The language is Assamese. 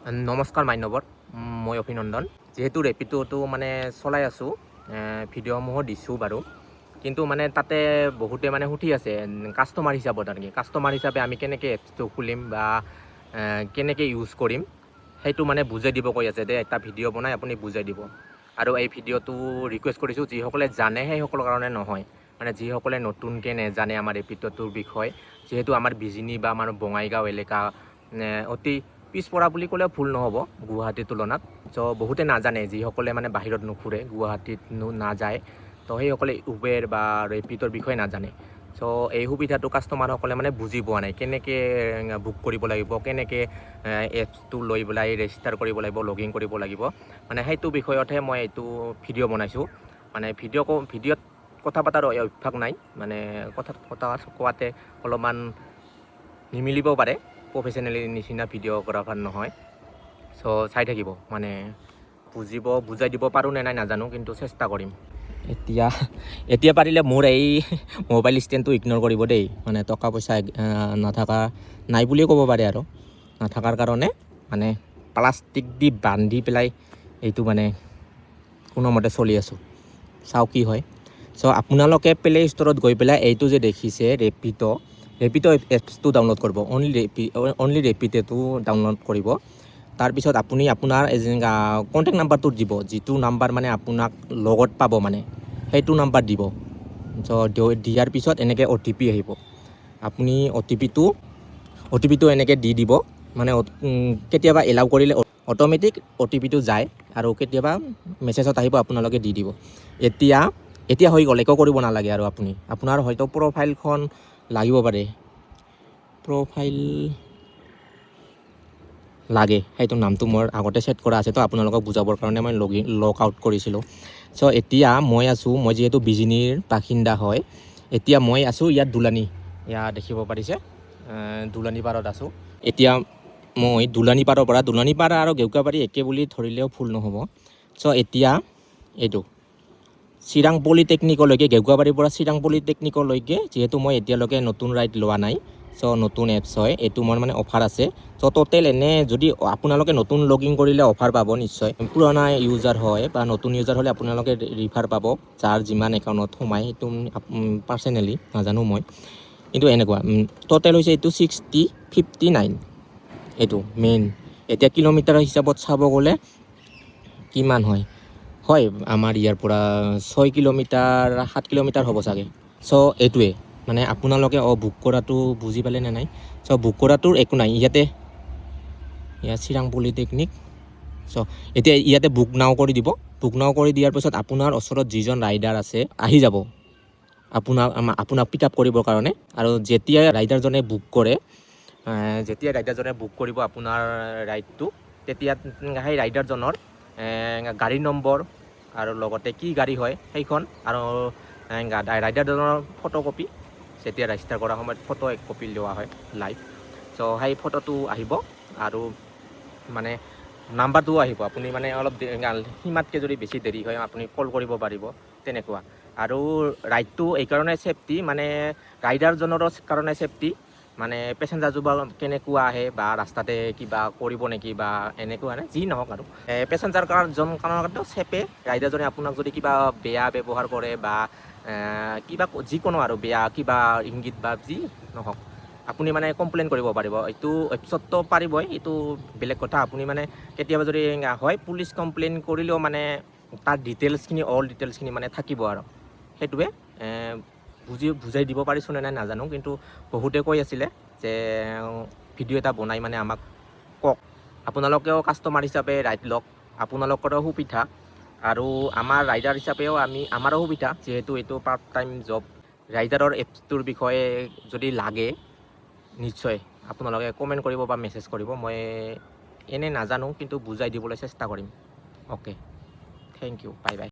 নমস্কাৰ মান্যবৰ, মই অভিনন্দন। যেহেতু ৰেপিডোটো মানে চলাই আছোঁ, ভিডিঅ'সমূহো দিছোঁ বাৰু, কিন্তু মানে তাতে বহুতে মানে সুধি আছে কাষ্টমাৰ হিচাপত আৰু কি কাষ্টমাৰ হিচাপে আমি কেনেকৈ এপছটো খুলিম বা কেনেকৈ ইউজ কৰিম সেইটো মানে বুজাই দিব কৈ আছে। এটা ভিডিঅ' বনাই আপুনি বুজাই দিব। আৰু এই ভিডিঅ'টো ৰিকুৱেষ্ট কৰিছোঁ যিসকলে জানে সেইসকলৰ কাৰণে নহয়, মানে যিসকলে নতুনকৈ নেজানে আমাৰ ৰেপিডোটোৰ বিষয়। যিহেতু আমাৰ বিজিনী বা আমাৰ বঙাইগাঁও এলেকা অতি পিছপৰা বুলি ক'লেও ভুল নহ'ব গুৱাহাটীৰ তুলনাত। চ' বহুতে নাজানে, যিসকলে মানে বাহিৰত নুফুৰে, গুৱাহাটীত নাযায়, তো সেইসকলে উবেৰ বা ৰেপিডোৰ বিষয়ে নাজানে। চ' এই সুবিধাটো কাষ্টমাৰসকলে মানে বুজি পোৱা নাই, কেনেকৈ বুক কৰিব লাগিব, কেনেকৈ এপছটো লৈ পেলাই ৰেজিষ্টাৰ কৰিব লাগিব, লগ ইন কৰিব লাগিব, মানে সেইটো বিষয়তহে মই এইটো ভিডিঅ' বনাইছোঁ। মানে ভিডিঅ'ত কথা পতাৰ অভ্যাস নাই, মানে কথা কোৱাতে অলপমান নিমিলিব পাৰে, প্ৰফেশ্যনেলি নিচিনা ভিডিঅ'গ্ৰাফাৰ নহয়। চ' চাই থাকিব, মানে বুজাই দিব পাৰোঁ নে নাই নাজানো, কিন্তু চেষ্টা কৰিম। এতিয়া পাৰিলে মোৰ এই মোবাইল ষ্টেণ্ডটো ইগন'ৰ কৰিব দেই, মানে টকা পইচা নাথাকা নাই বুলিয়ে ক'ব পাৰে, আৰু নাথাকাৰ কাৰণে মানে প্লাষ্টিক দি বান্ধি পেলাই এইটো মানে কোনোমতে চলি আছোঁ। চাওঁ কি হয়। চ' আপোনালোকে প্লে ষ্ট'ৰত গৈ পেলাই এইটো যে দেখিছে ৰেপিডো এপছটো ডাউনলোড কৰিব, অনলি ৰেপিডোটো ডাউনলোড কৰিব। তাৰপিছত আপুনি আপোনাৰ কণ্টেক্ট নাম্বাৰটো দিব, যিটো নাম্বাৰ মানে আপোনাক লগত পাব, মানে সেইটো নাম্বাৰ দিব। চ' দিয়াৰ পিছত এনেকৈ OTP আহিব। আপুনি OTPটো এনেকৈ দি দিব, মানে কেতিয়াবা এলাউ কৰিলে অট'মেটিক OTPটো যায়, আৰু কেতিয়াবা মেছেজত আহিব, আপোনালোকে দি দিব। এতিয়া হৈ গ'ল, একো কৰিব নালাগে। আৰু আপোনাৰ হয়তো প্ৰফাইলখন লাগিব পাৰে, প্ৰফাইল লাগে, সেইটো নামটো মোৰ আগতে ছেট কৰা আছে, তো আপোনালোকক বুজাবৰ কাৰণে মই লগ আউট কৰিছিলোঁ। চ' এতিয়া মই যিহেতু বিজিনীৰ বাসিন্দা হয়, এতিয়া মই আছোঁ ইয়াত দুলানী, ইয়াত দেখিব পাৰিছে দুলানী পাৰত আছোঁ। এতিয়া মই দুলানী পাৰৰ পৰা, দুলানী পাৰ আৰু গেউকাবাৰী একে বুলি ধৰিলেও ভুল নহ'ব। চ' এতিয়া এইটো চিৰাং পলিটেকনিকলৈকে, গেউকাবাৰীৰ পৰা চিৰাং পলিটেকনিকলৈকে, যিহেতু মই এতিয়ালৈকে নতুন ৰাইড লোৱা নাই, চ' নতুন এপছ হয়, এইটো মোৰ মানে অফাৰ আছে। চ' টোটেল এনে যদি আপোনালোকে নতুন লগ ইন কৰিলে অফাৰ পাব নিশ্চয়। পুৰণা ইউজাৰ হয় বা নতুন ইউজাৰ হ'লে আপোনালোকে ৰিফাৰ পাব, যাৰ যিমান একাউণ্টত সোমায়, সেইটো পাৰ্চনেলি নাজানো মই, কিন্তু এনেকুৱা টোটেল হৈছে এইটো 6059। এইটো মেইন। এতিয়া কিলোমিটাৰ হিচাপত চাব গ'লে কিমান হয় আমাৰ ইয়াৰ পৰা 6 কিলোমিটাৰ 7 কিলোমিটাৰ হ'ব চাগে। চ' এইটোৱে মানে আপোনালোকে বুক কৰাটো বুজি পালে নে নাই। চ' বুক কৰাটোৰ একো নাই, ইয়াত চিৰাং পলিটেকনিক। চ' এতিয়া ইয়াতে বুক নাও কৰি দিব। বুক নাও কৰি দিয়াৰ পিছত আপোনাৰ ওচৰত যিজন ৰাইডাৰ আছে আহি যাব আপোনাক পিক আপ কৰিবৰ কাৰণে। আৰু যেতিয়া ৰাইডাৰজনে বুক কৰিব আপোনাৰ ৰাইডটো, তেতিয়া সেই ৰাইডাৰজনৰ গাড়ী নম্বৰ আৰু লগতে কি গাড়ী হয় সেইখন, আৰু ৰাইডাৰজনৰ ফটোকপি, যেতিয়া ৰেজিষ্টাৰ কৰাৰ সময়ত ফটো এক কপি লোৱা হয় লাইভ। চ' সেই ফটোটো আহিব, আৰু মানে নাম্বাৰটোও আহিব। আপুনি মানে অলপ সীমাতকৈ যদি বেছি দেৰি হয় আপুনি কল কৰিব পাৰিব, তেনেকুৱা। আৰু ৰাইডটো এইকাৰণে ছেফটি, মানে ৰাইডাৰজনৰো কাৰণে ছেফটি, মানে পেচেঞ্জাৰযোৰ কেনেকুৱা আহে বা ৰাস্তাতে কিবা কৰিব নেকি বা এনেকুৱা নাই, যি নহওক আৰু পেচেঞ্জাৰ কাৰণেও ছেফে। ৰাইডাৰজনে আপোনাক যদি কিবা বেয়া ব্যৱহাৰ কৰে বা কিবা যিকোনো আৰু বেয়া কিবা ইংগিত বা যি নহওক, আপুনি মানে কমপ্লেইন কৰিব পাৰিব। এইটো এপছততো পাৰিবই, এইটো বেলেগ কথা। আপুনি মানে কেতিয়াবা যদি হয় পুলিচ কমপ্লেইন কৰিলেও মানে তাৰ অল ডিটেইলছখিনি মানে থাকিব, আৰু সেইটোৱে বুজাই দিব পাৰিছোঁ নে নাই নাজানো, কিন্তু বহুতে কৈ আছিলে যে ভিডিঅ' এটা বনাই মানে আমাক কওক। আপোনালোকেও কাষ্টমাৰ হিচাপে ৰাইড লওক, আপোনালোকৰো সুবিধা, আৰু আমাৰ ৰাইডাৰ হিচাপেও আমাৰো সুবিধা, যিহেতু এইটো পাৰ্ট টাইম জব। ৰাইডাৰৰ এপছটোৰ বিষয়ে যদি লাগে নিশ্চয় আপোনালোকে কমেণ্ট কৰিব বা মেছেজ কৰিব, মই এনেই নাজানো কিন্তু বুজাই দিবলৈ চেষ্টা কৰিম। Okay, thank you, bye by.